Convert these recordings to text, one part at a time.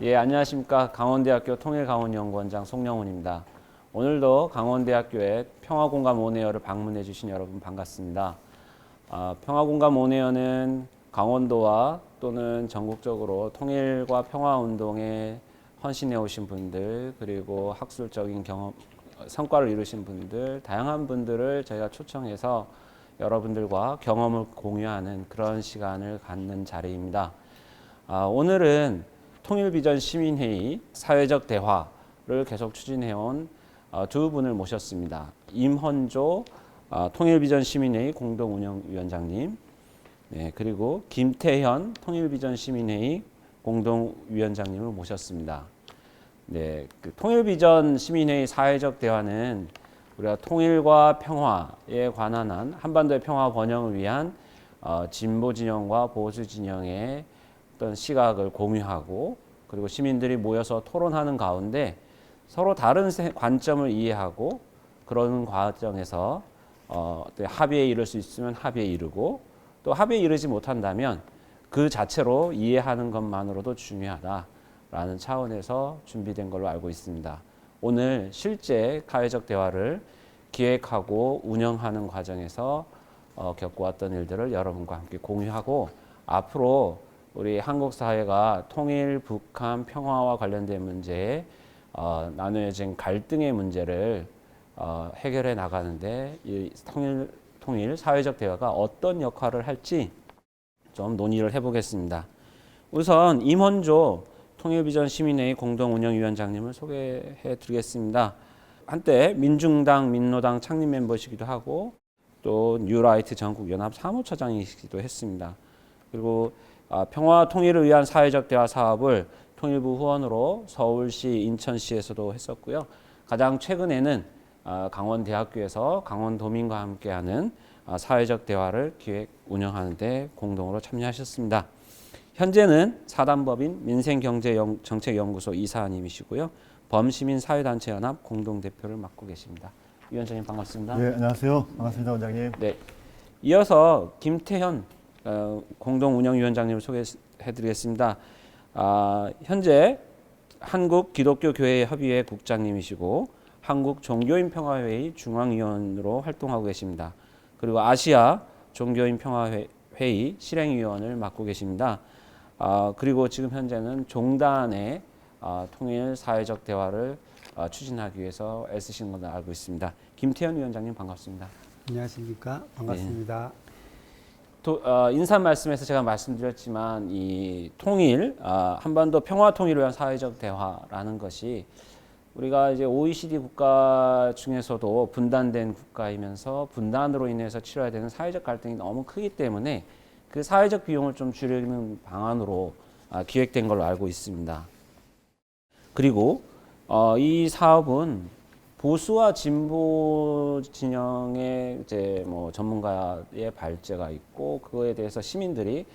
예, 안녕하십니까. 강원대학교 통일강원연구원장 송영훈입니다. 오늘도 강원대학교의 평화공감 온에어를 방문해 주신 여러분 반갑습니다. 평화공감 온에어는 강원도와 또는 전국적으로 통일과 평화운동에 헌신해 오신 분들, 그리고 학술적인 경험, 성과를 이루신 분들, 다양한 분들을 저희가 초청해서 여러분들과 경험을 공유하는 그런 시간을 갖는 자리입니다. 오늘은 통일비전 시민회의 사회적 대화를 계속 추진해온 두 분을 모셨습니다. 임헌조 통일비전 시민회의 공동운영위원장님, 네, 그리고 김태현 통일비전 시민회의 공동위원장님을 모셨습니다. 네, 그 통일비전 시민회의 사회적 대화는 우리가 통일과 평화에 관한 한 한반도의 평화 번영을 위한 진보 진영과 보수 진영의 어떤 시각을 공유하고, 그리고 시민들이 모여서 토론하는 가운데 서로 다른 관점을 이해하고, 그런 과정에서 합의에 이를 수 있으면 합의에 이르고, 또 합의에 이르지 못한다면 그 자체로 이해하는 것만으로도 중요하다라는 차원에서 준비된 걸로 알고 있습니다. 오늘 실제 사회적 대화를 기획하고 운영하는 과정에서 겪어왔던 일들을 여러분과 함께 공유하고, 앞으로 우리 한국 사회가 통일, 북한, 평화와 관련된 문제에 나누어진 갈등의 문제를 해결해 나가는데 이 통일 사회적 대화가 어떤 역할을 할지 좀 논의를 해보겠습니다. 우선 임헌조 통일비전 시민회의 공동운영위원장님을 소개해 드리겠습니다. 한때 민중당, 민노당 창립 멤버시기도 하고, 또 뉴라이트 전국연합 사무처장이시기도 했습니다. 그리고 평화 통일을 위한 사회적 대화 사업을 통일부 후원으로 서울시, 인천시에서도 했었고요. 가장 최근에는 강원대학교에서 강원도민과 함께하는 사회적 대화를 기획 운영하는 데 공동으로 참여하셨습니다. 현재는 사단법인 민생경제정책연구소 이사님이시고요. 범시민사회단체연합 공동대표를 맡고 계십니다. 위원장님 반갑습니다. 네, 안녕하세요. 반갑습니다, 원장님. 네, 이어서 김태현 공동운영위원장님을 소개해드리겠습니다. 현재 한국기독교교회협의회 국장님이시고 한국종교인평화회의 중앙위원으로 활동하고 계십니다. 그리고 아시아 종교인평화회의 실행위원을 맡고 계십니다. 그리고 지금 현재는 종단의 통일 사회적 대화를 추진하기 위해서 애쓰시는 것을 알고 있습니다. 김태현 위원장님 반갑습니다. 안녕하십니까. 반갑습니다. 인사 말씀에서 제가 말씀드렸지만 이 통일, 한반도 평화 통일을 위한 사회적 대화라는 것이 우리가 이제 OECD 국가 중에서도 분단된 국가이면서 분단으로 인해서 치러야 되는 사회적 갈등이 너무 크기 때문에 그 사회적 비용을 좀 줄이는 방안으로 기획된 걸로 알고 있습니다. 그리고 이 사업은 보수와 진보 진영의 이제 뭐 전문가의 발제가 있고, 그거에 대해서 시민들이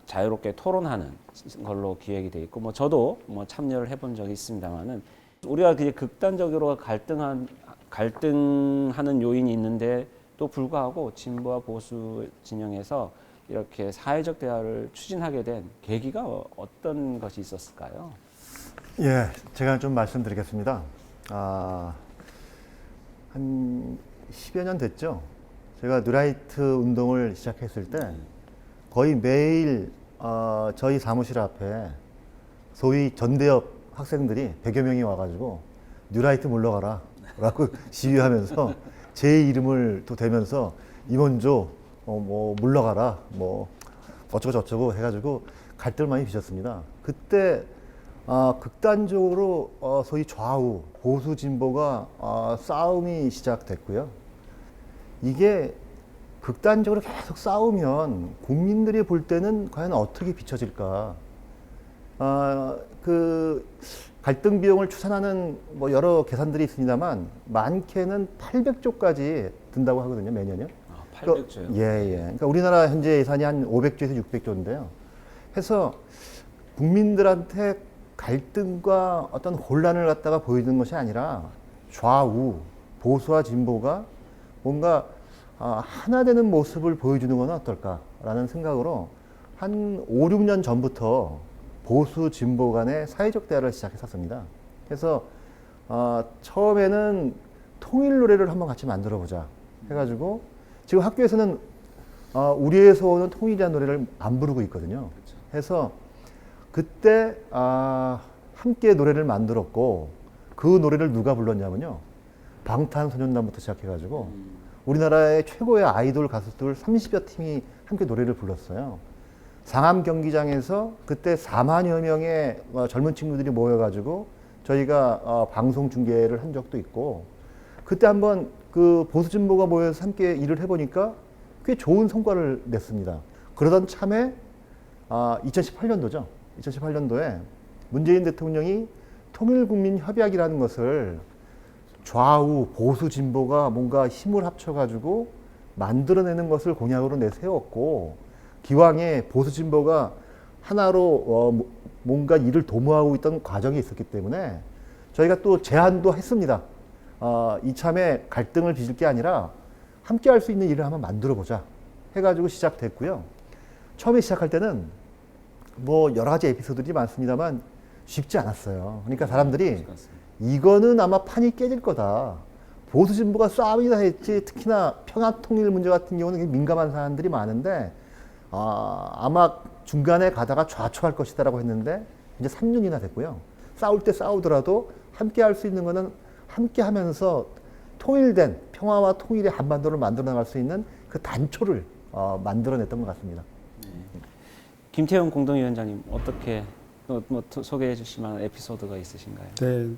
자유롭게 토론하는 걸로 기획이 돼 있고, 뭐 저도 뭐 참여를 해본 적이 있습니다만은, 우리가 그게 극단적으로 갈등하는 요인이 있는데 또 불구하고 진보와 보수 진영에서 이렇게 사회적 대화를 추진하게 된 계기가 어떤 것이 있었을까요? 예, 제가 좀 말씀드리겠습니다. 한 10여 년 됐죠. 제가 뉴라이트 운동을 시작했을 때 거의 매일 저희 사무실 앞에 소위 전대협 학생들이 100여 명이 와가지고 뉴라이트 물러가라 라고 시위하면서 제 이름을 또 대면서 임헌조 뭐 물러가라 뭐 어쩌고 저쩌고 해가지고 갈등을 많이 빚었습니다. 그때 극단적으로 소위 좌우 보수 진보가 싸움이 시작됐고요. 이게 극단적으로 계속 싸우면 국민들이 볼 때는 과연 어떻게 비춰질까? 그 갈등 비용을 추산하는 뭐 여러 계산들이 있습니다만 많게는 800조까지 든다고 하거든요, 매년요. 800조요? 예. 그러니까 우리나라 현재 예산이 한 500조에서 600조인데요. 해서 국민들한테 갈등과 어떤 혼란을 갖다가 보여주는 것이 아니라 좌우, 보수와 진보가 뭔가 하나 되는 모습을 보여주는 건 어떨까라는 생각으로 한 5, 6년 전부터 보수 진보 간의 사회적 대화를 시작했었습니다. 그래서 처음에는 통일 노래를 한번 같이 만들어 보자 해가지고 지금 학교에서는 우리에서 오는 통일이라는 노래를 안 부르고 있거든요. 해서 그때 함께 노래를 만들었고 그 노래를 누가 불렀냐면요. 방탄소년단부터 시작해가지고 우리나라의 최고의 아이돌 가수들 30여 팀이 함께 노래를 불렀어요. 상암 경기장에서 그때 4만여 명의 젊은 친구들이 모여가지고 저희가 방송 중계를 한 적도 있고 그때 한번 그 보수 진보가 모여서 함께 일을 해보니까 꽤 좋은 성과를 냈습니다. 그러던 참에 2018년도죠. 2018년도에 문재인 대통령이 통일국민협약이라는 것을 좌우 보수 진보가 뭔가 힘을 합쳐가지고 만들어내는 것을 공약으로 내세웠고 기왕에 보수 진보가 하나로 뭔가 일을 도모하고 있던 과정이 있었기 때문에 저희가 또 제안도 했습니다. 이참에 갈등을 빚을 게 아니라 함께 할 수 있는 일을 한번 만들어 보자 해가지고 시작됐고요. 처음에 시작할 때는 뭐 여러 가지 에피소드들이 많습니다만 쉽지 않았어요. 그러니까 사람들이 이거는 아마 판이 깨질 거다. 보수 진보가 싸움이다 했지. 특히나 평화통일 문제 같은 경우는 민감한 사람들이 많은데 아마 중간에 가다가 좌초할 것이다라고 했는데 이제 3년이나 됐고요. 싸울 때 싸우더라도 함께 할 수 있는 거는 함께 하면서 통일된 평화와 통일의 한반도를 만들어 나갈 수 있는 그 단초를 만들어냈던 것 같습니다. 네. 김태형 공동위원장님 어떻게 뭐 소개해 주실 만한 에피소드가 있으신가요? 네,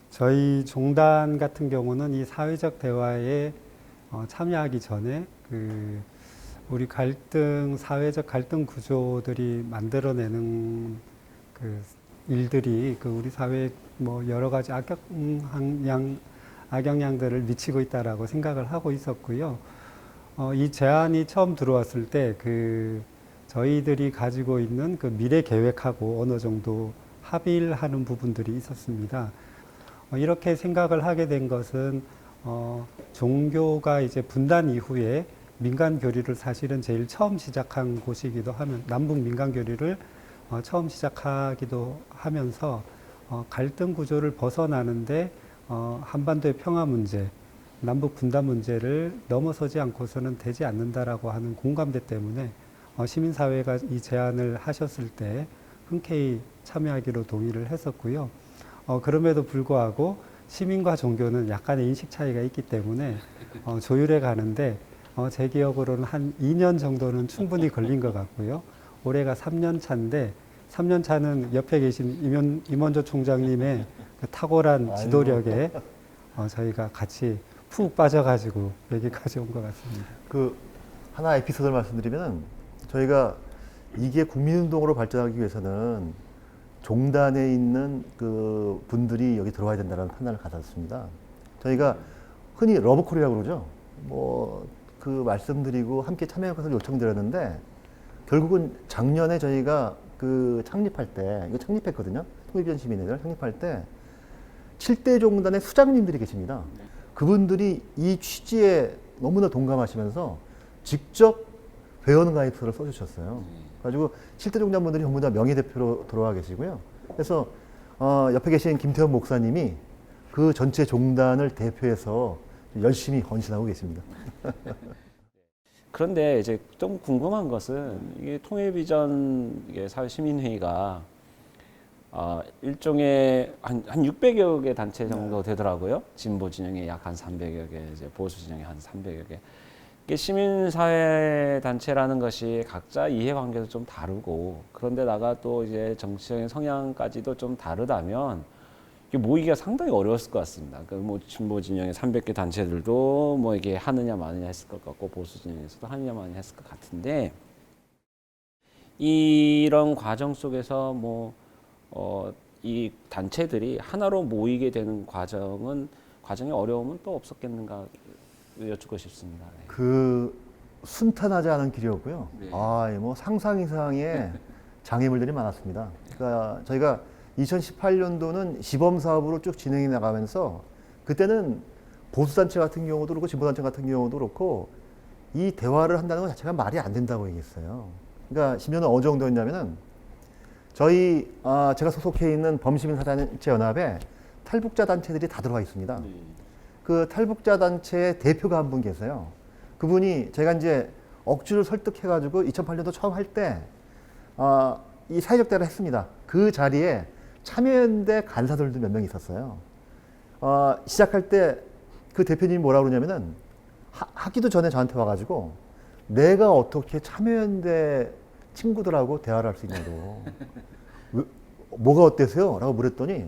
저희 종단 같은 경우는 이 사회적 대화에 참여하기 전에 우리 사회적 갈등 구조들이 만들어내는 그 일들이 우리 사회에 뭐 여러 가지 악영향들을 미치고 있다라고 생각을 하고 있었고요. 이 제안이 처음 들어왔을 때 저희들이 가지고 있는 그 미래 계획하고 어느 정도 합의를 하는 부분들이 있었습니다. 이렇게 생각을 하게 된 것은 종교가 이제 분단 이후에 민간 교리를 사실은 제일 처음 시작한 곳이기도 하면 남북 민간 교리를 처음 시작하기도 하면서 갈등 구조를 벗어나는데 한반도의 평화 문제, 남북 분단 문제를 넘어서지 않고서는 되지 않는다라고 하는 공감대 때문에 시민사회가 이 제안을 하셨을 때 흔쾌히 참여하기로 동의를 했었고요. 그럼에도 불구하고 시민과 종교는 약간의 인식 차이가 있기 때문에 조율해 가는데 제 기억으로는 한 2년 정도는 충분히 걸린 것 같고요. 올해가 3년 차인데 3년 차는 옆에 계신 임원조 총장님의 그 탁월한 지도력에 저희가 같이 푹 빠져가지고 여기까지 온 것 같습니다. 하나 에피소드를 말씀드리면 저희가 이게 국민운동으로 발전하기 위해서는 종단에 있는 그 분들이 여기 들어와야 된다는 판단을 가졌습니다. 저희가 흔히 러브콜이라고 그러죠. 말씀드리고 함께 참여할 것을 요청드렸는데 결국은 작년에 저희가 창립할 때, 이거 창립했거든요. 통일비전 시민회를 창립할 때 7대 종단의 수장님들이 계십니다. 그분들이 이 취지에 너무나 동감하시면서 직접 회원가입서를 써주셨어요. 그래가지고 7대 종단분들이 전부 다 명예대표로 들어와 계시고요. 그래서 옆에 계신 김태현 목사님이 그 전체 종단을 대표해서 열심히 헌신하고 계십니다. 그런데 이제 좀 궁금한 것은 이게 통일비전 사회시민회의가 일종의 한 600여 개 단체 정도 되더라고요. 진보 진영에 약 한 300여 개, 이제 보수 진영에 한 300여 개. 이게 시민사회 단체라는 것이 각자 이해관계도 좀 다르고 그런데다가 또 이제 정치적인 성향까지도 좀 다르다면 이게 모이기가 상당히 어려웠을 것 같습니다. 그러니까 뭐 진보 진영의 300개 단체들도 뭐 이게 하느냐 마느냐 했을 것 같고 보수 진영에서도 하느냐 마느냐 했을 것 같은데 이런 과정 속에서 이 단체들이 하나로 모이게 되는 과정의 어려움은 또 없었겠는가 여쭙고 싶습니다. 네. 순탄하지 않은 길이었고요. 네. 상상 이상의 장애물들이 많았습니다. 그러니까 저희가 2018년도는 시범 사업으로 쭉 진행해 나가면서 그때는 보수단체 같은 경우도 그렇고 진보단체 같은 경우도 그렇고 이 대화를 한다는 것 자체가 말이 안 된다고 얘기했어요. 그러니까 심지어는 어느 정도였냐면은 저희 제가 소속해 있는 범시민사단체 연합에 탈북자 단체들이 다 들어와 있습니다. 그 탈북자 단체의 대표가 한 분 계세요. 그분이 제가 이제 억지로 설득해가지고 2008년도 처음 할 때 이 사회적 대화를 했습니다. 그 자리에 참여연대 간사들도 몇 명 있었어요. 시작할 때 그 대표님이 뭐라고 그러냐면은 하기도 전에 저한테 와가지고 내가 어떻게 참여연대 친구들하고 대화를 할 수 있냐고. 뭐가 어때서요? 라고 물었더니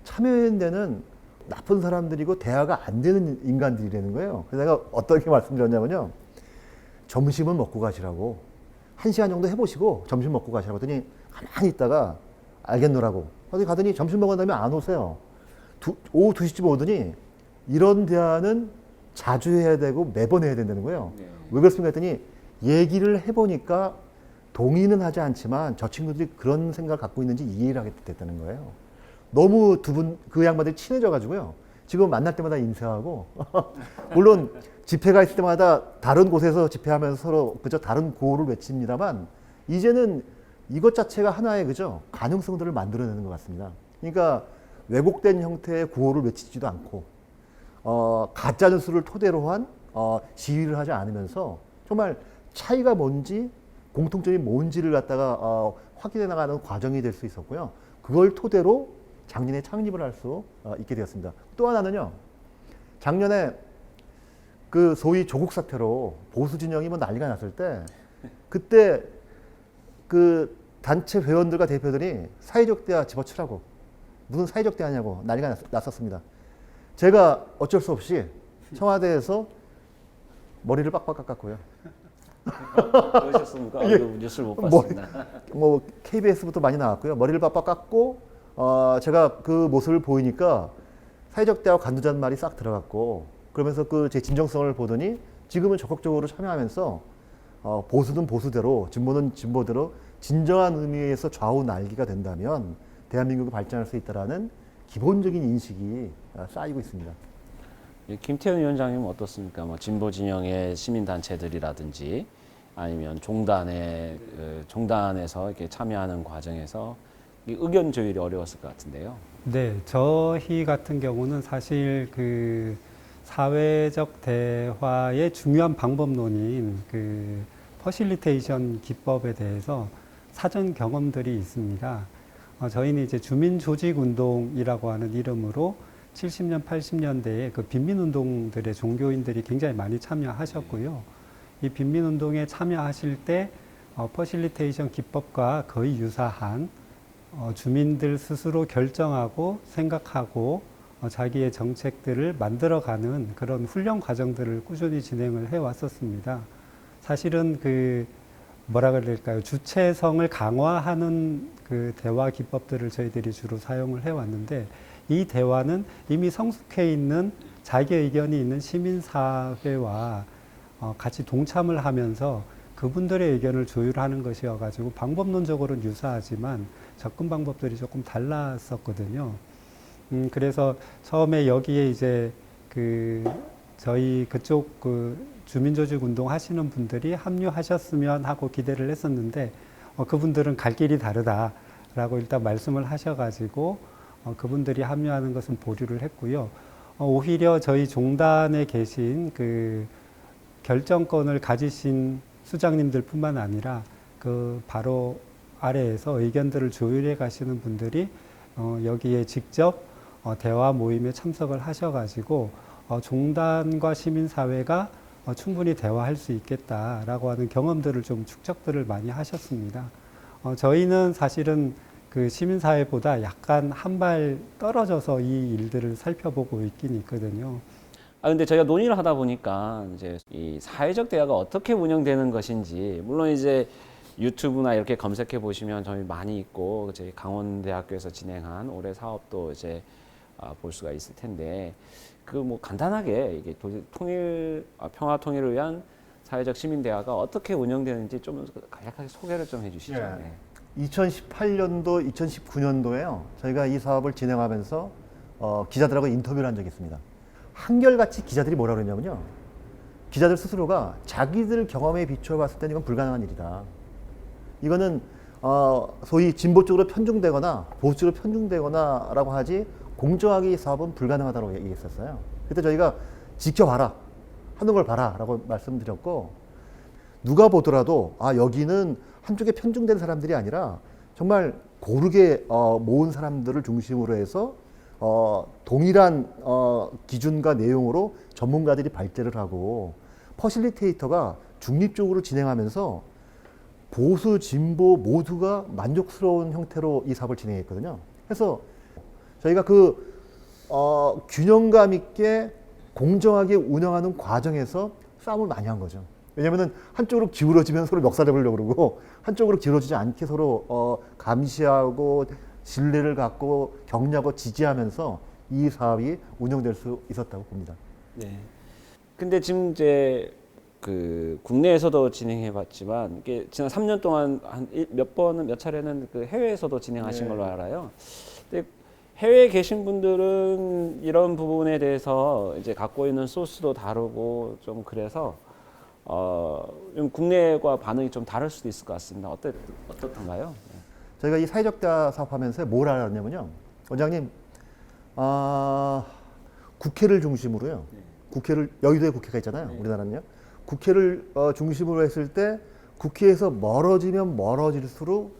참여연대는 나쁜 사람들이고 대화가 안 되는 인간들이라는 거예요. 그래서 내가 어떻게 말씀드렸냐면요. 점심은 먹고 가시라고. 1시간 정도 해보시고 점심 먹고 가시라고 했더니 가만히 있다가 알겠노라고. 어디 가더니 점심 먹은 다음에 안 오세요. 오후 2시쯤 오더니 이런 대화는 자주 해야 되고 매번 해야 된다는 거예요. 네. 왜 그렇습니까 했더니 얘기를 해보니까 동의는 하지 않지만 저 친구들이 그런 생각을 갖고 있는지 이해를 하게 됐다는 거예요. 너무 그 양반들이 친해져 가지고요. 지금 만날 때마다 인사하고 물론 집회가 있을 때마다 다른 곳에서 집회하면서 서로 그저 다른 구호를 외칩니다만 이제는 이것 자체가 하나의 그죠 가능성들을 만들어내는 것 같습니다. 그러니까 왜곡된 형태의 구호를 외치지도 않고 가짜 뉴스를 토대로 한 시위를 하지 않으면서 정말 차이가 뭔지 공통점이 뭔지를 갖다가 확인해 나가는 과정이 될 수 있었고요. 그걸 토대로 작년에 창립을 할 수 있게 되었습니다. 또 하나는요. 작년에 그 소위 조국 사태로 보수 진영이 뭐 난리가 났을 때 그때 그 단체 회원들과 대표들이 사회적 대화 집어치라고 무슨 사회적 대화냐고 난리가 났었습니다. 제가 어쩔 수 없이 청와대에서 머리를 빡빡 깎았고요. 그러셨습니까? 뉴스를 못 봤습니다. 뭐 KBS부터 많이 나왔고요. 머리를 빡빡 깎고 제가 그 모습을 보이니까 사회적 대화 관두자는 말이 싹 들어갔고 그러면서 그 제 진정성을 보더니 지금은 적극적으로 참여하면서 보수는 보수대로 진보는 진보대로 진정한 의미에서 좌우 날기가 된다면 대한민국이 발전할 수 있다라는 기본적인 인식이 쌓이고 있습니다. 김태현 위원장님은 어떻습니까? 뭐 진보 진영의 시민 단체들이라든지 아니면 종단에서 이렇게 참여하는 과정에서 이 의견 조율이 어려웠을 것 같은데요. 네, 저희 같은 경우는 사실 그 사회적 대화의 중요한 방법론인 그 퍼실리테이션 기법에 대해서 사전 경험들이 있습니다. 저희는 이제 주민조직운동이라고 하는 이름으로 70년, 80년대에 그 빈민운동들의 종교인들이 굉장히 많이 참여하셨고요. 이 빈민운동에 참여하실 때 퍼실리테이션 기법과 거의 유사한 주민들 스스로 결정하고 생각하고 자기의 정책들을 만들어가는 그런 훈련 과정들을 꾸준히 진행을 해왔었습니다. 사실은 그 뭐라 그럴까요? 주체성을 강화하는 그 대화 기법들을 저희들이 주로 사용을 해왔는데 이 대화는 이미 성숙해 있는 자기 의견이 있는 시민사회와 같이 동참을 하면서 그분들의 의견을 조율하는 것이어가지고 방법론적으로는 유사하지만 접근 방법들이 조금 달랐었거든요. 그래서 처음에 여기에 이제 그 저희 그쪽 그 주민조직 운동 하시는 분들이 합류하셨으면 하고 기대를 했었는데 그분들은 갈 길이 다르다라고 일단 말씀을 하셔가지고 그분들이 합류하는 것은 보류를 했고요. 오히려 저희 종단에 계신 그 결정권을 가지신 수장님들 뿐만 아니라 그 바로 아래에서 의견들을 조율해 가시는 분들이 여기에 직접 대화 모임에 참석을 하셔가지고 종단과 시민사회가 충분히 대화할 수 있겠다라고 하는 경험들을 좀 축적들을 많이 하셨습니다. 저희는 사실은 그 시민사회보다 약간 한 발 떨어져서 이 일들을 살펴보고 있긴 있거든요. 근데 저희가 논의를 하다 보니까 이제 이 사회적 대화가 어떻게 운영되는 것인지, 물론 이제 유튜브나 이렇게 검색해 보시면 저희 많이 있고, 저희 강원대학교에서 진행한 올해 사업도 이제 볼 수가 있을 텐데, 그 뭐 간단하게 이게 평화 통일을 위한 사회적 시민 대화가 어떻게 운영되는지 좀 간략하게 소개를 좀 해주시죠. 네. 2018년도, 2019년도에요. 저희가 이 사업을 진행하면서 기자들하고 인터뷰를 한 적이 있습니다. 한결같이 기자들이 뭐라 그랬냐면요. 기자들 스스로가 자기들 경험에 비추어 봤을 때는 이건 불가능한 일이다. 이거는 소위 진보 쪽으로 편중되거나 보수 쪽으로 편중되거나라고 하지 공정하게 이 사업은 불가능하다고 얘기했었어요. 그때 저희가 지켜봐라, 하는 걸 봐라라고 말씀드렸고, 누가 보더라도 여기는 한쪽에 편중된 사람들이 아니라 정말 고르게 모은 사람들을 중심으로 해서 동일한 기준과 내용으로 전문가들이 발제를 하고 퍼실리테이터가 중립적으로 진행하면서 보수, 진보 모두가 만족스러운 형태로 이 사업을 진행했거든요. 그래서 저희가 균형감 있게 공정하게 운영하는 과정에서 싸움을 많이 한 거죠. 왜냐면은 한쪽으로 기울어지면 서로 멱살잡으려고 그러고 한쪽으로 기울어지지 않게 서로 감시하고 신뢰를 갖고 격려하고 지지하면서 이 사업이 운영될 수 있었다고 봅니다. 네. 근데 지금 이제 국내에서도 진행해봤지만 이게 지난 3년 동안 몇 차례는 해외에서도 진행하신 걸로 알아요. 근데 해외에 계신 분들은 이런 부분에 대해서 이제 갖고 있는 소스도 다르고 좀 그래서 좀 국내과 반응이 좀 다를 수도 있을 것 같습니다. 어떻던가요? 저희가 이 사회적 대화 사업하면서 뭘 알았냐면요. 원장님, 국회를 중심으로요. 국회를, 여의도에 국회가 있잖아요. 우리나라는요. 국회를 중심으로 했을 때 국회에서 멀어지면 멀어질수록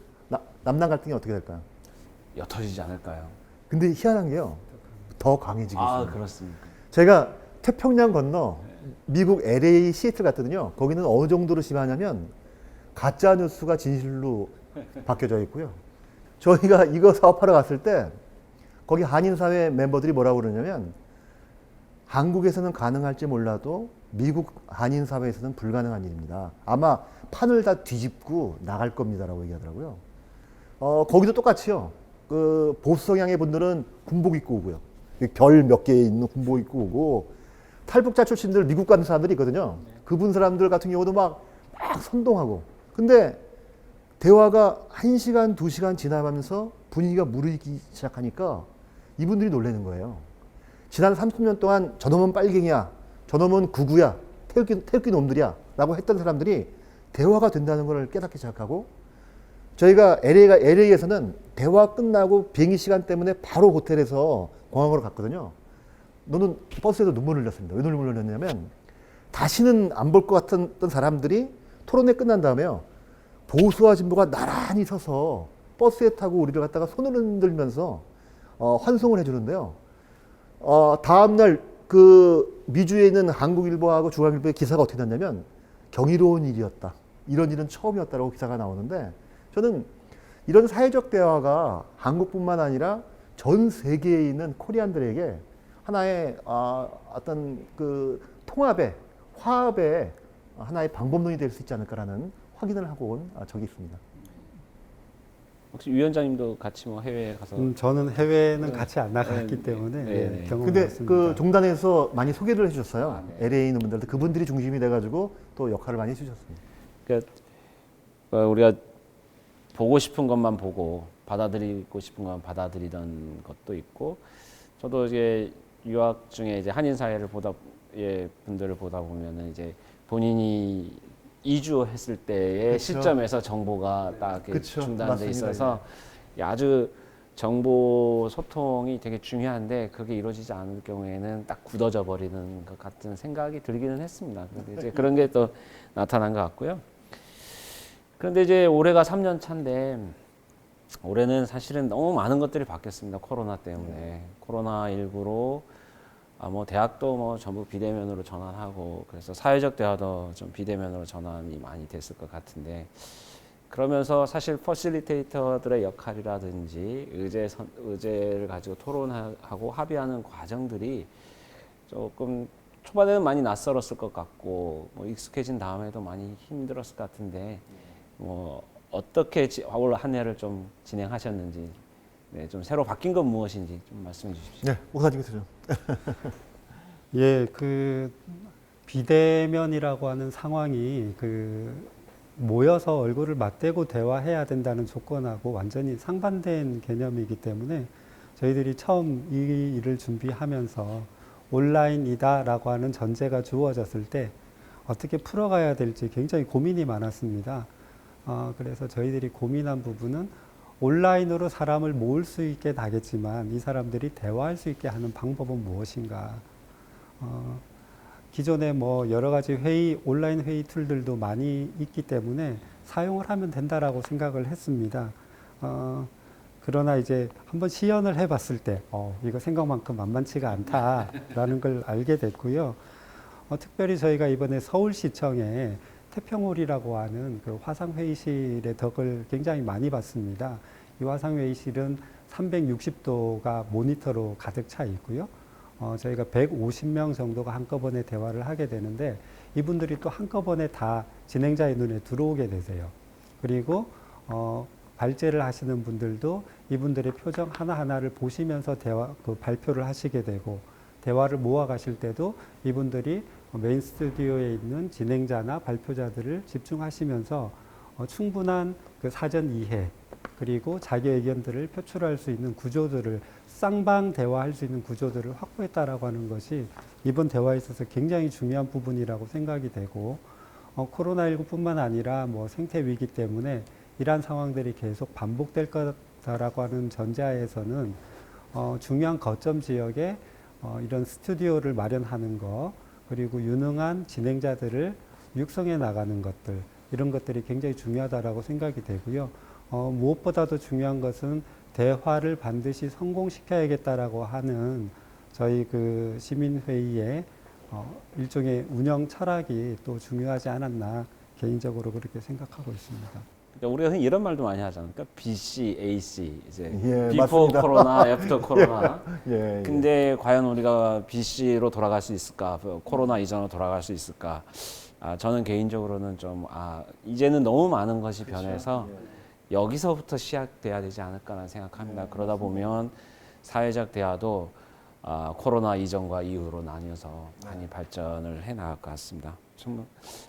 남남 갈등이 어떻게 될까요? 옅어지지 않을까요? 근데 희한한 게요. 더 강해지고 있습니다. 그렇습니까? 제가 태평양 건너 미국 LA 시애틀 갔거든요. 거기는 어느 정도로 심하냐면 가짜 뉴스가 진실로 바뀌어져 있고요. 저희가 이거 사업하러 갔을 때 거기 한인사회 멤버들이 뭐라고 그러냐면 한국에서는 가능할지 몰라도 미국 한인사회에서는 불가능한 일입니다. 아마 판을 다 뒤집고 나갈 겁니다라고 얘기하더라고요. 거기도 똑같이요. 보수 성향의 분들은 군복 입고 오고요. 별 몇 개 있는 군복 입고 오고 탈북자 출신들 미국 가는 사람들이 있거든요. 그분 사람들 같은 경우도 막 선동하고. 근데 대화가 1시간, 2시간 지나가면서 분위기가 무르익기 시작하니까 이분들이 놀라는 거예요. 지난 30년 동안 저놈은 빨갱이야, 저놈은 구구야, 태극기 놈들이야 라고 했던 사람들이 대화가 된다는 걸 깨닫기 시작하고, 저희가 LA에서는 대화 끝나고 비행기 시간 때문에 바로 호텔에서 공항으로 갔거든요. 너는 버스에서 눈물을 흘렸습니다. 왜 눈물을 흘렸냐면 다시는 안 볼 것 같던 사람들이 토론회 끝난 다음에요. 보수와 진보가 나란히 서서 버스에 타고 우리를 갖다가 손을 흔들면서 환송을 해주는데요. 다음날 미주에 있는 한국일보하고 중앙일보의 기사가 어떻게 났냐면 경이로운 일이었다. 이런 일은 처음이었다라고 기사가 나오는데, 저는 이런 사회적 대화가 한국뿐만 아니라 전 세계에 있는 코리안들에게 하나의 어떤 통합의, 화합의 하나의 방법론이 될 수 있지 않을까라는 확인을 하고 온 적이 있습니다. 혹시 위원장님도 같이 해외에 가서? 저는 해외는 같이 안 나갔기 때문에 경험이 근데 없습니다. 종단에서 많이 소개를 해주셨어요. LA에 있는 분들한테 그분들이 중심이 돼가지고 또 역할을 많이 해주셨습니다. 그러니까 우리가 보고 싶은 것만 보고 받아들이고 싶은 것만 받아들이던 것도 있고, 저도 이제 유학 중에 이제 한인 사회를 분들을 보다 보면은 이제 본인이 이주했을 때의 그쵸. 시점에서 정보가 딱 이렇게 그쵸. 중단돼 맞습니다. 있어서 아주 정보 소통이 되게 중요한데 그게 이루어지지 않을 경우에는 딱 굳어져 버리는 것 같은 생각이 들기는 했습니다. 그런데 이제 그런 게 또 나타난 것 같고요. 그런데 이제 올해가 3년 차인데 올해는 사실은 너무 많은 것들이 바뀌었습니다. 코로나 때문에. 코로나19로 대학도 전부 비대면으로 전환하고, 그래서 사회적 대화도 좀 비대면으로 전환이 많이 됐을 것 같은데, 그러면서 사실 퍼실리테이터들의 역할이라든지 의제를 가지고 토론하고 합의하는 과정들이 조금 초반에는 많이 낯설었을 것 같고, 익숙해진 다음에도 많이 힘들었을 것 같은데, 어떻게 올 한 해를 좀 진행하셨는지, 좀 새로 바뀐 건 무엇인지 좀 말씀해 주십시오. 네, 목사님께서죠. 예, 비대면이라고 하는 상황이 모여서 얼굴을 맞대고 대화해야 된다는 조건하고 완전히 상반된 개념이기 때문에 저희들이 처음 이 일을 준비하면서 온라인이다라고 하는 전제가 주어졌을 때 어떻게 풀어가야 될지 굉장히 고민이 많았습니다. 그래서 저희들이 고민한 부분은 온라인으로 사람을 모을 수 있게 나겠지만 이 사람들이 대화할 수 있게 하는 방법은 무엇인가. 기존에 뭐 여러 가지 온라인 회의 툴들도 많이 있기 때문에 사용을 하면 된다라고 생각을 했습니다. 그러나 이제 한번 시연을 해봤을 때, 이거 생각만큼 만만치가 않다라는 걸 알게 됐고요. 특별히 저희가 이번에 서울시청에 태평홀이라고 하는 그 화상회의실의 덕을 굉장히 많이 봤습니다. 이 화상회의실은 360도가 모니터로 가득 차 있고요. 저희가 150명 정도가 한꺼번에 대화를 하게 되는데 이분들이 또 한꺼번에 다 진행자의 눈에 들어오게 되세요. 그리고 발제를 하시는 분들도 이분들의 표정 하나하나를 보시면서 발표를 하시게 되고 대화를 모아 가실 때도 이분들이 메인 스튜디오에 있는 진행자나 발표자들을 집중하시면서 충분한 그 사전 이해 그리고 자기 의견들을 표출할 수 있는 구조들을 쌍방 대화할 수 있는 구조들을 확보했다라고 하는 것이 이번 대화에 있어서 굉장히 중요한 부분이라고 생각이 되고 코로나19뿐만 아니라 뭐 생태 위기 때문에 이러한 상황들이 계속 반복될 거다라고 하는 전제하에서는 중요한 거점 지역에 이런 스튜디오를 마련하는 거 그리고 유능한 진행자들을 육성해 나가는 것들 이런 것들이 굉장히 중요하다라고 생각이 되고요. 무엇보다도 중요한 것은 대화를 반드시 성공시켜야겠다라고 하는 저희 그 시민회의의 일종의 운영 철학이 또 중요하지 않았나 개인적으로 그렇게 생각하고 있습니다. 그러니까 우리가 흔히 이런 말도 많이 하잖아요. 그러니까 BC, AC 이제 예, 비포 맞습니다. 코로나, 애프터 코로나. 예, 근데 과연 우리가 BC로 돌아갈 수 있을까? 코로나 이전으로 돌아갈 수 있을까? 저는 개인적으로는 좀 이제는 너무 많은 것이 변해서 여기서부터 시작돼야 되지 않을까라는 생각합니다. 그러다 보면 사회적 대화도 코로나 이전과 이후로 나뉘어서 많이 발전을 해 나갈 것 같습니다. 정말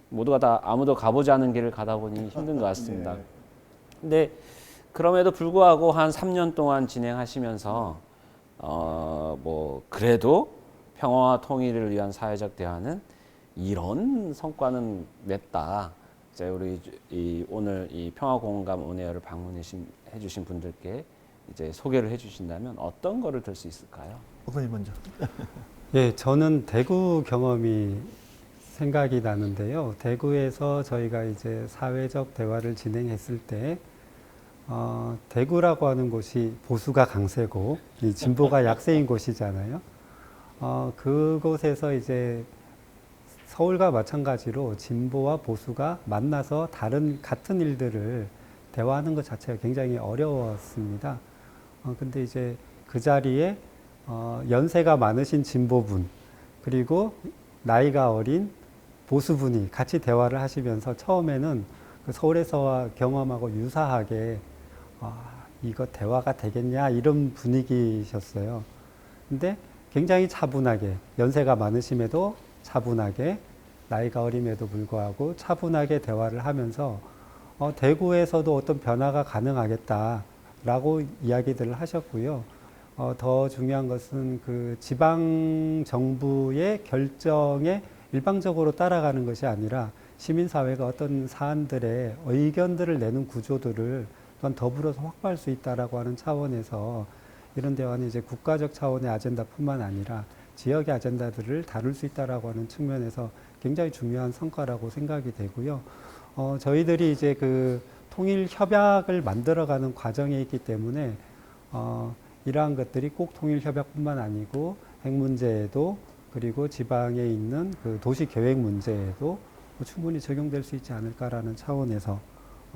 모두가 다 아무도 가보지 않은 길을 가다 보니 힘든 것 같습니다. 근데 그럼에도 불구하고 한 3년 동안 진행하시면서 뭐 그래도 평화와 통일을 위한 사회적 대화는 이런 성과는 냈다. 이제 우리 오늘 이 평화공감 온에어를 방문해주신 분들께 이제 소개를 해주신다면 어떤 거를 들 수 있을까요? 목사님 먼저. 예, 저는 대구 경험이 생각이 나는데요. 대구에서 저희가 이제 사회적 대화를 진행했을 때 대구라고 하는 곳이 보수가 강세고 이 진보가 약세인 곳이잖아요. 그곳에서 이제 서울과 마찬가지로 진보와 보수가 만나서 같은 일들을 대화하는 것 자체가 굉장히 어려웠습니다. 근데 이제 그 자리에 연세가 많으신 진보분 그리고 나이가 어린 보수분이 같이 대화를 하시면서 처음에는 그 서울에서와 경험하고 유사하게 이거 대화가 되겠냐 이런 분위기셨어요. 근데 굉장히 차분하게 연세가 많으심에도 차분하게 나이가 어림에도 불구하고 차분하게 대화를 하면서 대구에서도 어떤 변화가 가능하겠다라고 이야기들을 하셨고요. 더 중요한 것은 그 지방 정부의 결정에 일방적으로 따라가는 것이 아니라 시민사회가 어떤 사안들의 의견들을 내는 구조들을 또한 더불어서 확보할 수 있다라고 하는 차원에서 이런 대화는 이제 국가적 차원의 아젠다뿐만 아니라 지역의 아젠다들을 다룰 수 있다라고 하는 측면에서 굉장히 중요한 성과라고 생각이 되고요. 저희들이 이제 그 통일 협약을 만들어가는 과정에 있기 때문에 이러한 것들이 꼭 통일 협약뿐만 아니고 핵 문제에도 그리고 지방에 있는 그 도시 계획 문제에도 충분히 적용될 수 있지 않을까라는 차원에서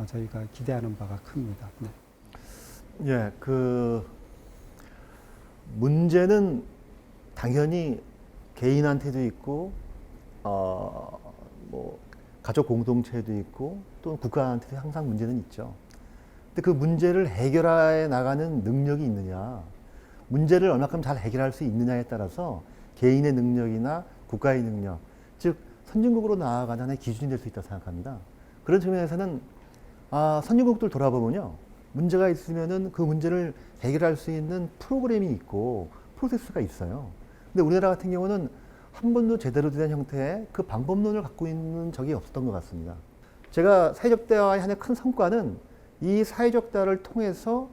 저희가 기대하는 바가 큽니다. 네. 예, 그 문제는 당연히 개인한테도 있고, 뭐 가족 공동체도 있고, 또 국가한테도 항상 문제는 있죠. 근데 그 문제를 해결해 나가는 능력이 있느냐, 문제를 얼마큼 잘 해결할 수 있느냐에 따라서 개인의 능력이나 국가의 능력, 즉 선진국으로 나아가는 하나의 기준이 될 수 있다고 생각합니다. 그런 측면에서는 선진국들 돌아보면요, 문제가 있으면은 그 문제를 해결할 수 있는 프로그램이 있고 프로세스가 있어요. 근데 우리나라 같은 경우는 한 번도 제대로 된 형태의 그 방법론을 갖고 있는 적이 없었던 것 같습니다. 제가 사회적 대화의 하나의 큰 성과는 이 사회적 대화를 통해서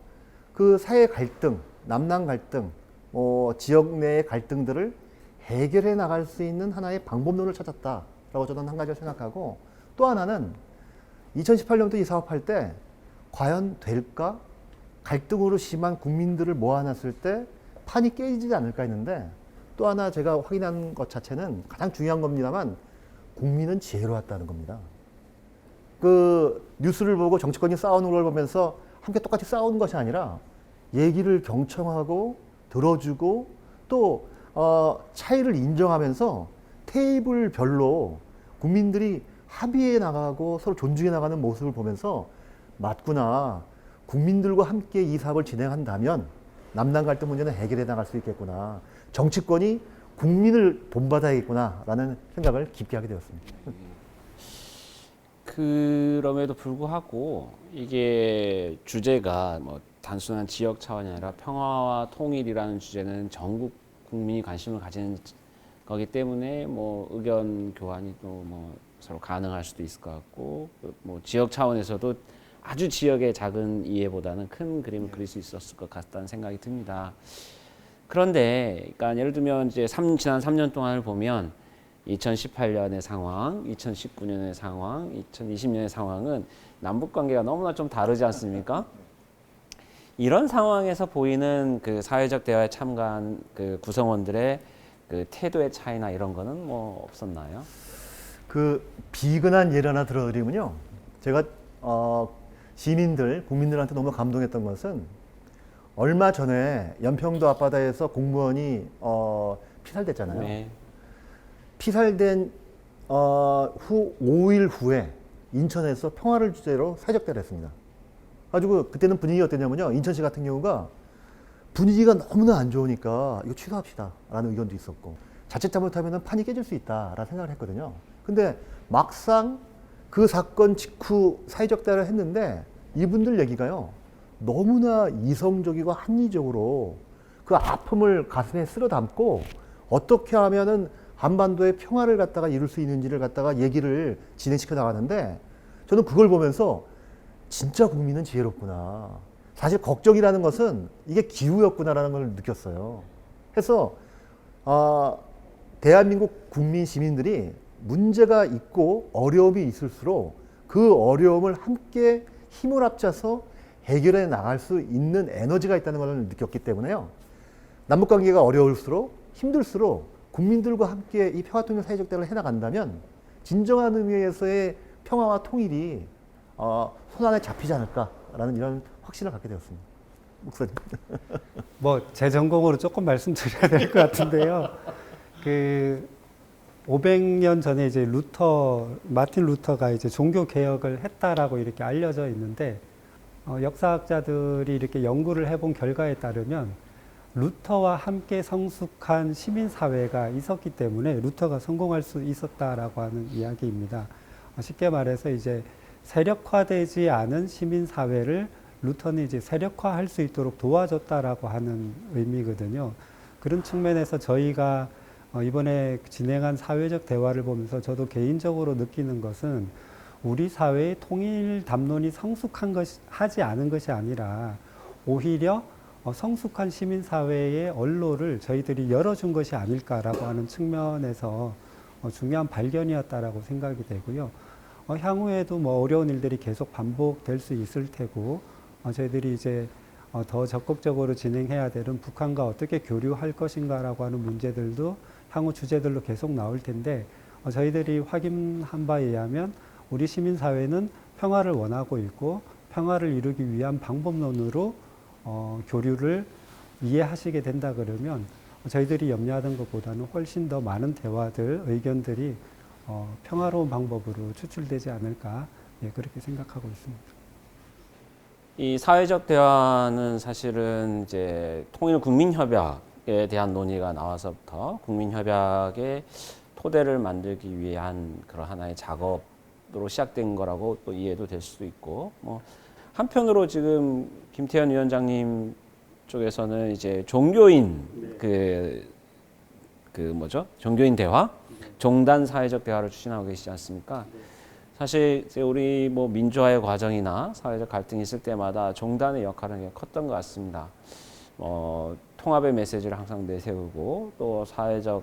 그 사회 갈등, 남남 갈등, 지역 내의 갈등들을 해결해 나갈 수 있는 하나의 방법론을 찾았다라고 저는 한 가지를 생각하고, 또 하나는 2018년부터 이 사업할 때 과연 될까? 갈등으로 심한 국민들을 모아놨을 때 판이 깨지지 않을까 했는데, 또 하나 제가 확인한 것 자체는 가장 중요한 겁니다만 국민은 지혜로웠다는 겁니다. 그 뉴스를 보고 정치권이 싸우는 걸 보면서 함께 똑같이 싸우는 것이 아니라 얘기를 경청하고 들어주고 또 차이를 인정하면서 테이블별로 국민들이 합의해 나가고 서로 존중해 나가는 모습을 보면서 맞구나. 국민들과 함께 이 사업을 진행한다면 남남 갈등 문제는 해결해 나갈 수 있겠구나. 정치권이 국민을 본받아야겠구나라는 생각을 깊게 하게 되었습니다. 그럼에도 불구하고 이게 주제가 뭐 단순한 지역 차원이 아니라 평화와 통일이라는 주제는 전국 국민이 관심을 가지는 거기 때문에 뭐 의견 교환이 또 뭐 서로 가능할 수도 있을 것 같고, 뭐 지역 차원에서도 아주 지역의 작은 이해보다는 큰 그림을 그릴 수 있었을 것 같다는 생각이 듭니다. 그런데, 그러니까 예를 들면 이제 지난 3년 동안을 보면 2018년의 상황, 2019년의 상황, 2020년의 상황은 남북 관계가 너무나 좀 다르지 않습니까? 이런 상황에서 보이는 그 사회적 대화에 참가한 그 구성원들의 그 태도의 차이나 이런 거는 뭐 없었나요? 그 비근한 예를 하나 들어드리면요. 제가 시민들, 국민들한테 너무 감동했던 것은 얼마 전에 연평도 앞바다에서 공무원이 피살됐잖아요. 네. 피살된 후 5일 후에 인천에서 평화를 주제로 사회적 대화를 했습니다. 가지고 그때는 분위기가 어땠냐면요. 인천시 같은 경우가 분위기가 너무나 안 좋으니까 이거 취소합시다 라는 의견도 있었고, 자칫 잘못하면 판이 깨질 수 있다라는 생각을 했거든요. 근데 막상 그 사건 직후 사회적 대화를 했는데 이분들 얘기가요, 너무나 이성적이고 합리적으로 그 아픔을 가슴에 쓸어 담고 어떻게 하면은 한반도의 평화를 갖다가 이룰 수 있는지를 갖다가 얘기를 진행시켜 나가는데, 저는 그걸 보면서 진짜 국민은 지혜롭구나. 사실 걱정이라는 것은 이게 기후였구나라는 걸 느꼈어요. 해서 대한민국 국민 시민들이 문제가 있고 어려움이 있을수록 그 어려움을 함께 힘을 합쳐서 해결해 나갈 수 있는 에너지가 있다는 걸 느꼈기 때문에요. 남북관계가 어려울수록 힘들수록 국민들과 함께 이 평화통일 사회적 대화를 해나간다면 진정한 의미에서의 평화와 통일이 손안에 잡히지 않을까라는 이런 확신을 갖게 되었습니다. 목사님. 뭐 제 전공으로 조금 말씀드려야 될 것 같은데요. 그 500년 전에 이제 마틴 루터가 이제 종교 개혁을 했다라고 이렇게 알려져 있는데, 역사학자들이 이렇게 연구를 해본 결과에 따르면 루터와 함께 성숙한 시민사회가 있었기 때문에 루터가 성공할 수 있었다라고 하는 이야기입니다. 쉽게 말해서 이제 세력화되지 않은 시민사회를 루터는 이제 세력화할 수 있도록 도와줬다라고 하는 의미거든요. 그런 측면에서 저희가 이번에 진행한 사회적 대화를 보면서 저도 개인적으로 느끼는 것은 우리 사회의 통일 담론이 하지 않은 것이 아니라 오히려 성숙한 시민사회의 언로를 저희들이 열어준 것이 아닐까라고 하는 측면에서 중요한 발견이었다라고 생각이 되고요. 향후에도 뭐 어려운 일들이 계속 반복될 수 있을 테고, 저희들이 이제 더 적극적으로 진행해야 되는 북한과 어떻게 교류할 것인가라고 하는 문제들도 향후 주제들로 계속 나올 텐데, 저희들이 확인한 바에 의하면 우리 시민사회는 평화를 원하고 있고 평화를 이루기 위한 방법론으로 교류를 이해하시게 된다 그러면 저희들이 염려하던 것보다는 훨씬 더 많은 대화들, 의견들이 평화로운 방법으로 추출되지 않을까, 그렇게 생각하고 있습니다. 이 사회적 대화는 사실은 이제 통일 국민협약에 대한 논의가 나와서부터 국민협약의 토대를 만들기 위한 그런 하나의 작업으로 시작된 거라고 또 이해도 될 수도 있고, 뭐 한편으로 지금 김태현 위원장님 쪽에서는 이제 종교인 종교인 대화, 종단 사회적 대화를 추진하고 계시지 않습니까? 사실 이제 우리 뭐 민주화의 과정이나 사회적 갈등이 있을 때마다 종단의 역할은 굉장히 컸던 것 같습니다. 통합의 메시지를 항상 내세우고 또 사회적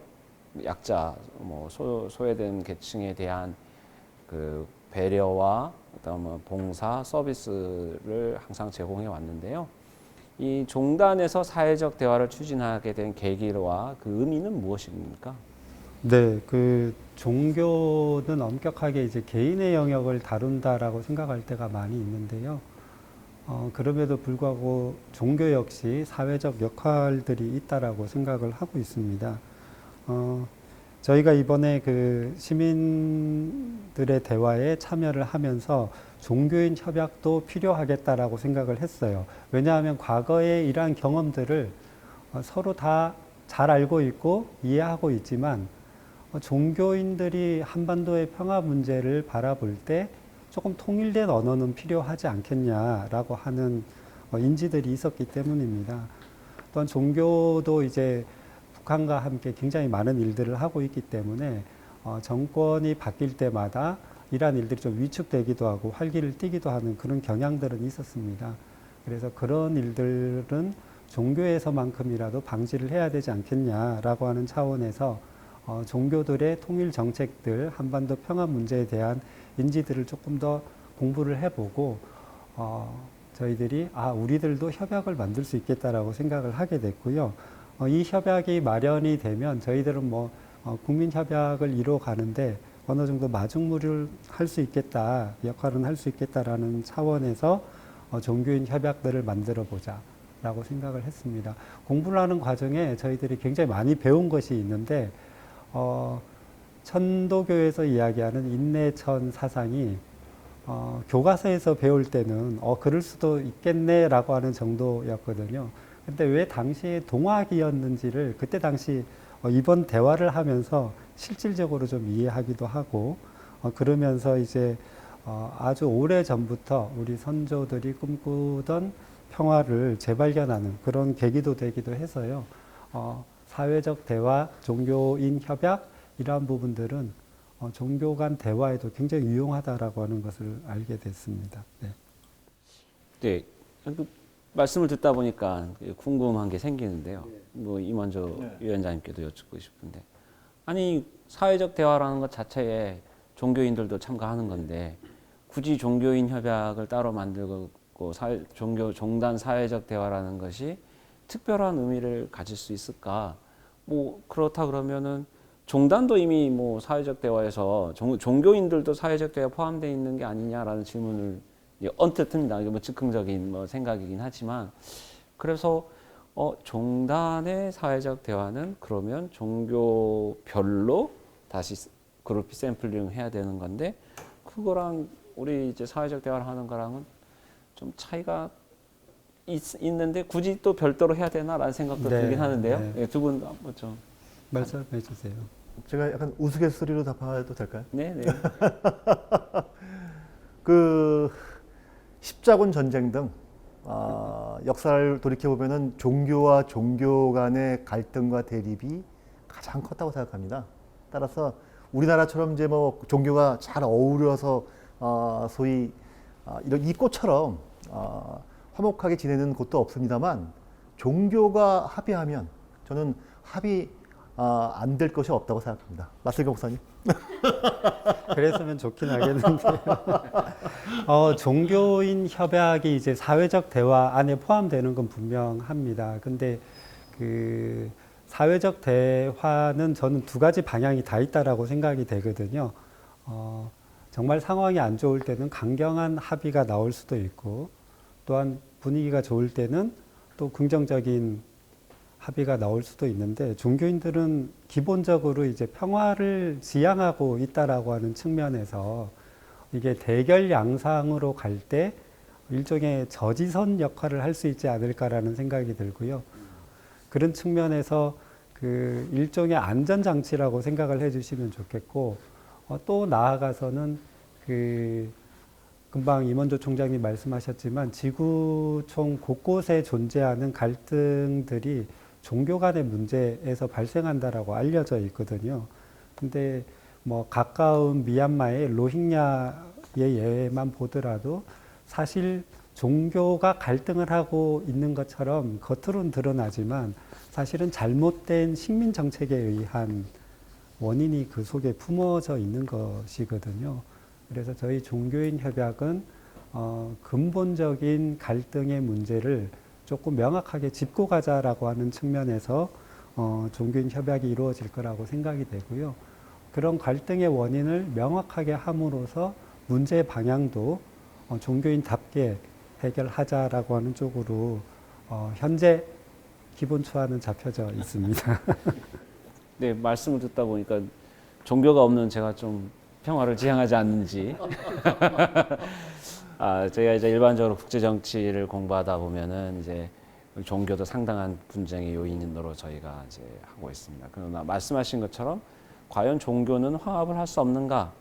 약자, 뭐 소외된 계층에 대한 그 배려와 그다음 봉사 서비스를 항상 제공해 왔는데요. 이 종단에서 사회적 대화를 추진하게 된 계기와 그 의미는 무엇입니까? 네, 그 종교는 엄격하게 이제 개인의 영역을 다룬다라고 생각할 때가 많이 있는데요. 그럼에도 불구하고 종교 역시 사회적 역할들이 있다라고 생각을 하고 있습니다. 저희가 이번에 그 시민들의 대화에 참여를 하면서 종교인 협약도 필요하겠다라고 생각을 했어요. 왜냐하면 과거에 이러한 경험들을 서로 다 잘 알고 있고 이해하고 있지만 종교인들이 한반도의 평화 문제를 바라볼 때 조금 통일된 언어는 필요하지 않겠냐라고 하는 인지들이 있었기 때문입니다. 또한 종교도 이제 북한과 함께 굉장히 많은 일들을 하고 있기 때문에 정권이 바뀔 때마다 이러한 일들이 좀 위축되기도 하고 활기를 띠기도 하는 그런 경향들은 있었습니다. 그래서 그런 일들은 종교에서만큼이라도 방지를 해야 되지 않겠냐라고 하는 차원에서 종교들의 통일 정책들, 한반도 평화 문제에 대한 인지들을 조금 더 공부를 해보고 저희들이 우리들도 협약을 만들 수 있겠다라고 생각을 하게 됐고요. 이 협약이 마련이 되면 저희들은 국민 협약을 이루어 가는데 어느 정도 마중물을 할 수 있겠다, 역할은 할 수 있겠다라는 차원에서 종교인 협약들을 만들어 보자라고 생각을 했습니다. 공부를 하는 과정에 저희들이 굉장히 많이 배운 것이 있는데 천도교에서 이야기하는 인내천 사상이 교과서에서 배울 때는 그럴 수도 있겠네라고 하는 정도였거든요. 근데 왜 당시에 동학이었는지를 그때 당시 이번 대화를 하면서 실질적으로 좀 이해하기도 하고 그러면서 이제 아주 오래 전부터 우리 선조들이 꿈꾸던 평화를 재발견하는 그런 계기도 되기도 해서요. 사회적 대화, 종교인 협약 이러한 부분들은 종교 간 대화에도 굉장히 유용하다라고 하는 것을 알게 됐습니다. 네. 네, 그 말씀을 듣다 보니까 궁금한 게 생기는데요. 이만저 위원장님께도 여쭙고 싶은데, 아니 사회적 대화라는 것 자체에 종교인들도 참가하는 건데 굳이 종교인 협약을 따로 만들고 종단 사회적 대화라는 것이 특별한 의미를 가질 수 있을까? 그렇다 그러면은 종단도 이미 사회적 대화에서 종교인들도 사회적 대화 포함되어 있는 게 아니냐라는 질문을 언뜻 듭니다. 이게 즉흥적인 생각이긴 하지만, 그래서 종단의 사회적 대화는 그러면 종교별로 다시 그룹 샘플링 해야 되는 건데, 그거랑 우리 이제 사회적 대화를 하는 거랑은 좀 차이가 있는데 굳이 또 별도로 해야 되나라는 생각도 들긴 하는데요. 네, 두 분 한번 좀 말씀해 주세요. 제가 약간 우스갯소리로 답해도 될까요? 네, 네. 그 십자군 전쟁 등 역사를 돌이켜 보면은 종교와 종교 간의 갈등과 대립이 가장 컸다고 생각합니다. 따라서 우리나라처럼 이제 종교가 잘 어우러서 소위 이런 이 꽃처럼 화목하게 지내는 곳도 없습니다만, 종교가 합의하면 저는 합의 안 될 것이 없다고 생각합니다. 맞습니까, 목사님? 그랬으면 좋긴 하겠는데요. 종교인 협약이 이제 사회적 대화 안에 포함되는 건 분명합니다. 근데 그 사회적 대화는 저는 두 가지 방향이 다 있다라고 생각이 되거든요. 정말 상황이 안 좋을 때는 강경한 합의가 나올 수도 있고, 또한 분위기가 좋을 때는 또 긍정적인 합의가 나올 수도 있는데, 종교인들은 기본적으로 이제 평화를 지향하고 있다라고 하는 측면에서 이게 대결 양상으로 갈 때 일종의 저지선 역할을 할 수 있지 않을까라는 생각이 들고요. 그런 측면에서 그 일종의 안전장치라고 생각을 해주시면 좋겠고, 또 나아가서는 금방 임원조 총장님 말씀하셨지만 지구촌 곳곳에 존재하는 갈등들이 종교 간의 문제에서 발생한다라고 알려져 있거든요. 근데 뭐 가까운 미얀마의 로힝야의 예만 보더라도 사실 종교가 갈등을 하고 있는 것처럼 겉으로는 드러나지만 사실은 잘못된 식민 정책에 의한 원인이 그 속에 품어져 있는 것이거든요. 그래서 저희 종교인 협약은 근본적인 갈등의 문제를 조금 명확하게 짚고 가자라고 하는 측면에서 종교인 협약이 이루어질 거라고 생각이 되고요. 그런 갈등의 원인을 명확하게 함으로써 문제 방향도 종교인답게 해결하자라고 하는 쪽으로 현재 기본 초안은 잡혀져 있습니다. 네, 말씀을 듣다 보니까 종교가 없는 제가 좀 평화를 지향하지 않는지. 제가 이제 일반적으로 국제 정치를 공부하다 보면은 이제 종교도 상당한 분쟁의 요인으로 저희가 이제 하고 있습니다. 그러나 말씀하신 것처럼 과연 종교는 화합을 할 수 없는가?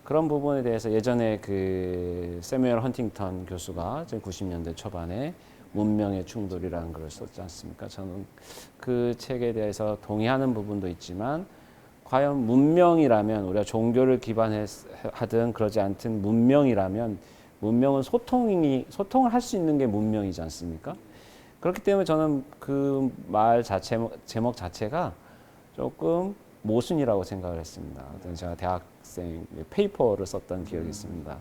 그런 부분에 대해서 예전에 그 세뮤얼 헌팅턴 교수가 90년대 초반에 문명의 충돌이라는 글을 썼지 않습니까? 저는 그 책에 대해서 동의하는 부분도 있지만 과연 문명이라면 우리가 종교를 기반하든 그러지 않든 문명이라면 문명은 소통을 할 수 있는 게 문명이지 않습니까? 그렇기 때문에 저는 그 말 제목 자체가 조금 모순이라고 생각을 했습니다. 제가 대학생 페이퍼를 썼던 기억이 있습니다.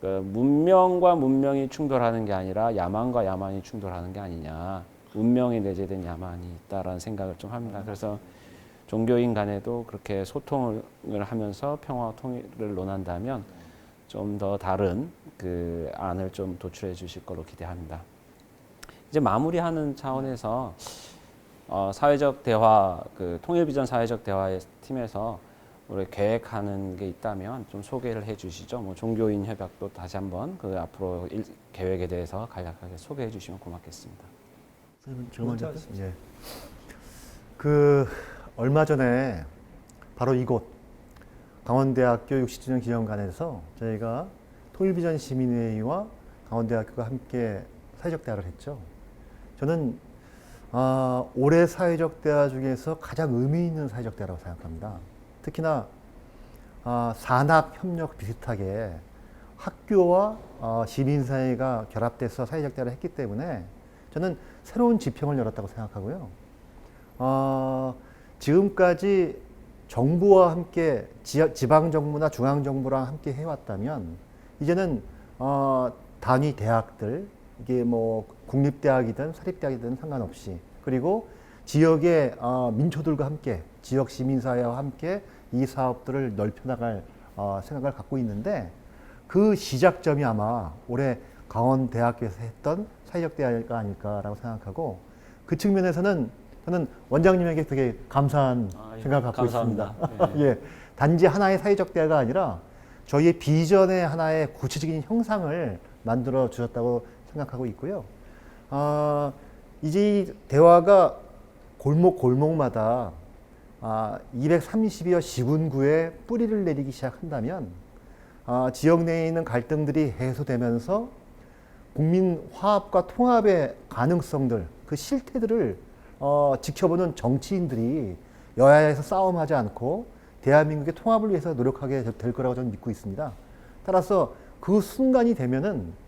그 문명과 문명이 충돌하는 게 아니라 야만과 야만이 충돌하는 게 아니냐. 문명에 내재된 야만이 있다라는 생각을 좀 합니다. 그래서 종교인 간에도 그렇게 소통을 하면서 평화와 통일을 논한다면 좀 더 다른 그 안을 좀 도출해 주실 거로 기대합니다. 이제 마무리하는 차원에서 사회적 대화, 그 통일비전 사회적 대화의 팀에서 우리 계획하는 게 있다면 좀 소개를 해 주시죠. 뭐 종교인 협약도 다시 한번 그 앞으로 계획에 대해서 간략하게 소개해 주시면 고맙겠습니다. 선생님, 제가 먼저 할까요? 예. 그 얼마 전에 바로 이곳 강원대학교 60주년 기념관에서 저희가 통일비전 시민회의와 강원대학교가 함께 사회적 대화를 했죠. 저는 올해 사회적 대화 중에서 가장 의미 있는 사회적 대화라고 생각합니다. 특히나 산학 협력 비슷하게 학교와 시민사회가 결합돼서 사회적 대화를 했기 때문에 저는 새로운 지평을 열었다고 생각하고요. 지금까지 정부와 함께 지방정부나 중앙정부랑 함께 해왔다면 이제는 단위 대학들, 이게 뭐 국립대학이든 사립대학이든 상관없이, 그리고 지역의 민초들과 함께, 지역 시민사회와 함께 이 사업들을 넓혀나갈 생각을 갖고 있는데, 그 시작점이 아마 올해 강원대학교에서 했던 사회적 대화가 아닐까라고 생각하고, 그 측면에서는 저는 원장님에게 되게 감사한 생각을 갖고 감사합니다. 있습니다. 예, 단지 하나의 사회적 대화가 아니라 저희의 비전의 하나의 구체적인 형상을 만들어 주셨다고 생각하고 있고요. 이제 이 대화가 골목마다 230여 시군구에 뿌리를 내리기 시작한다면 지역 내에 있는 갈등들이 해소되면서 국민 화합과 통합의 가능성들, 그 실태들을 지켜보는 정치인들이 여야에서 싸움하지 않고 대한민국의 통합을 위해서 노력하게 될 거라고 저는 믿고 있습니다. 따라서 그 순간이 되면은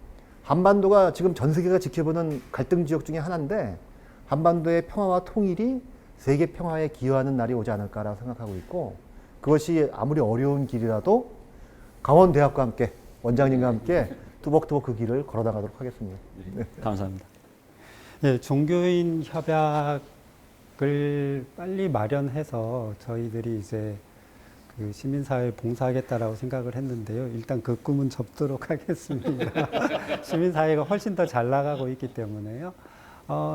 한반도가 지금 전 세계가 지켜보는 갈등 지역 중에 하나인데, 한반도의 평화와 통일이 세계 평화에 기여하는 날이 오지 않을까라고 생각하고 있고, 그것이 아무리 어려운 길이라도 강원대학과 함께, 원장님과 함께 뚜벅뚜벅 그 길을 걸어나가도록 하겠습니다. 네, 감사합니다. 예, 종교인 협약을 빨리 마련해서 저희들이 이제 그 시민사회에 봉사하겠다라고 생각을 했는데요. 일단 그 꿈은 접도록 하겠습니다. 시민사회가 훨씬 더 잘 나가고 있기 때문에요.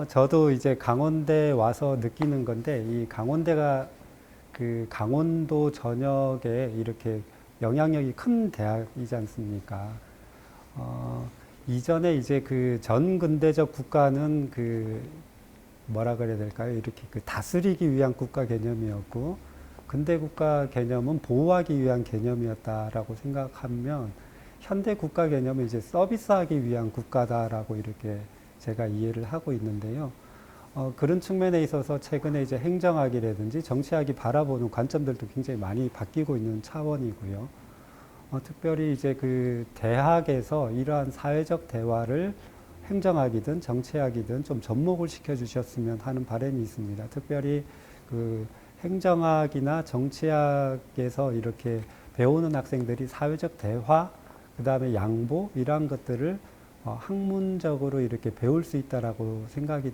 저도 이제 강원대 와서 느끼는 건데, 이 강원대가 그 강원도 전역에 이렇게 영향력이 큰 대학이지 않습니까? 이전에 이제 그 전근대적 국가는 그 뭐라 그래야 될까요? 이렇게 그 다스리기 위한 국가 개념이었고, 근대 국가 개념은 보호하기 위한 개념이었다라고 생각하면, 현대 국가 개념은 이제 서비스하기 위한 국가다라고 이렇게 제가 이해를 하고 있는데요. 그런 측면에 있어서 최근에 이제 행정학이라든지 정치학이 바라보는 관점들도 굉장히 많이 바뀌고 있는 차원이고요. 특별히 이제 그 대학에서 이러한 사회적 대화를 행정학이든 정치학이든 좀 접목을 시켜 주셨으면 하는 바람이 있습니다. 특별히 그 행정학이나 정치학에서 이렇게 배우는 학생들이 사회적 대화, 그 다음에 양보 이러한 것들을 학문적으로 이렇게 배울 수 있다라고 생각이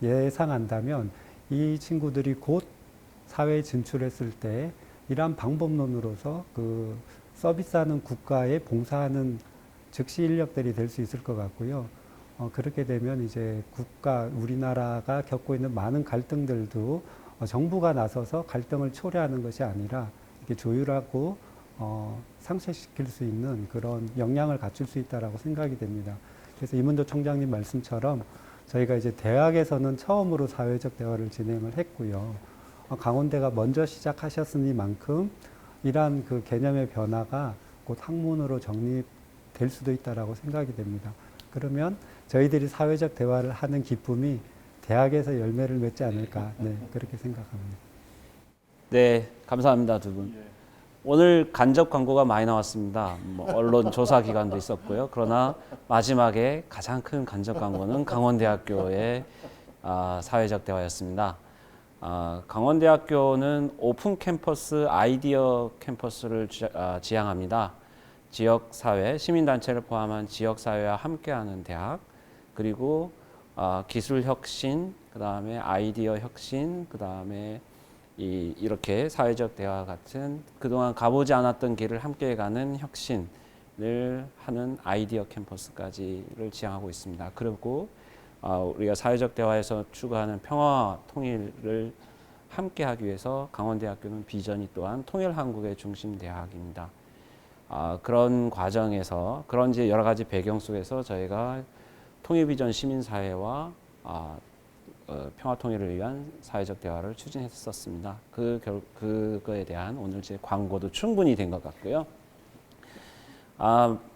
예상한다면 이 친구들이 곧 사회에 진출했을 때 이러한 방법론으로서 그 서비스하는 국가에 봉사하는 즉시 인력들이 될 수 있을 것 같고요. 그렇게 되면 이제 우리나라가 겪고 있는 많은 갈등들도 정부가 나서서 갈등을 초래하는 것이 아니라 이렇게 조율하고 상쇄시킬 수 있는 그런 역량을 갖출 수 있다라고 생각이 됩니다. 그래서 이문도 총장님 말씀처럼 저희가 이제 대학에서는 처음으로 사회적 대화를 진행을 했고요. 강원대가 먼저 시작하셨으니만큼 이러한 그 개념의 변화가 곧 학문으로 정립될 수도 있다라고 생각이 됩니다. 그러면 저희들이 사회적 대화를 하는 기쁨이 대학에서 열매를 맺지 않을까, 네, 그렇게 생각합니다. 네, 감사합니다, 두 분. 오늘 간접 광고가 많이 나왔습니다. 뭐 언론 조사 기관도 있었고요. 그러나 마지막에 가장 큰 간접 광고는 강원대학교의 사회적 대화였습니다. 강원대학교는 오픈 캠퍼스 아이디어 캠퍼스를 지향합니다. 지역사회, 시민단체를 포함한 지역사회와 함께하는 대학, 그리고 기술혁신, 그 다음에 아이디어 혁신, 그 다음에 이렇게 사회적 대화 같은 그동안 가보지 않았던 길을 함께 가는 혁신을 하는 아이디어 캠퍼스까지를 지향하고 있습니다. 그리고 우리가 사회적 대화에서 추구하는 평화 통일을 함께 하기 위해서 강원대학교는 비전이 또한 통일 한국의 중심 대학입니다. 그런 과정에서 그런 이제 여러 가지 배경 속에서 저희가 통일 비전 시민사회와 평화 통일을 위한 사회적 대화를 추진했었습니다. 그거에 대한 오늘 제 광고도 충분히 된 것 같고요.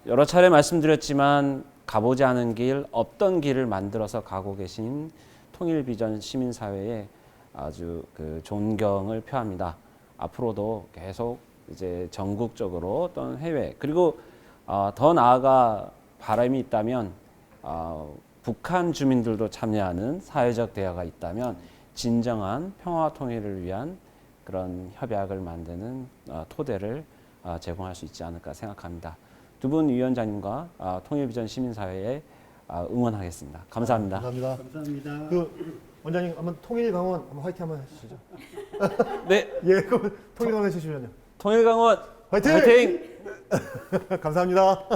여러 차례 말씀드렸지만 가보지 않은 길, 없던 길을 만들어서 가고 계신 통일 비전 시민사회에 아주 그 존경을 표합니다. 앞으로도 계속 이제 전국적으로 또는 해외, 그리고 더 나아가 바람이 있다면 북한 주민들도 참여하는 사회적 대화가 있다면 진정한 평화 통일을 위한 그런 협약을 만드는 토대를 제공할 수 있지 않을까 생각합니다. 두 분 위원장님과 통일비전 시민사회에 응원하겠습니다. 감사합니다. 감사합니다. 감사합니다. 그 원장님 한번 통일강원 한번 화이팅 한번 해주시죠. 네, 예, 그럼 통일강원 해주시면요. 통일강원 화이팅! 화이팅! 감사합니다.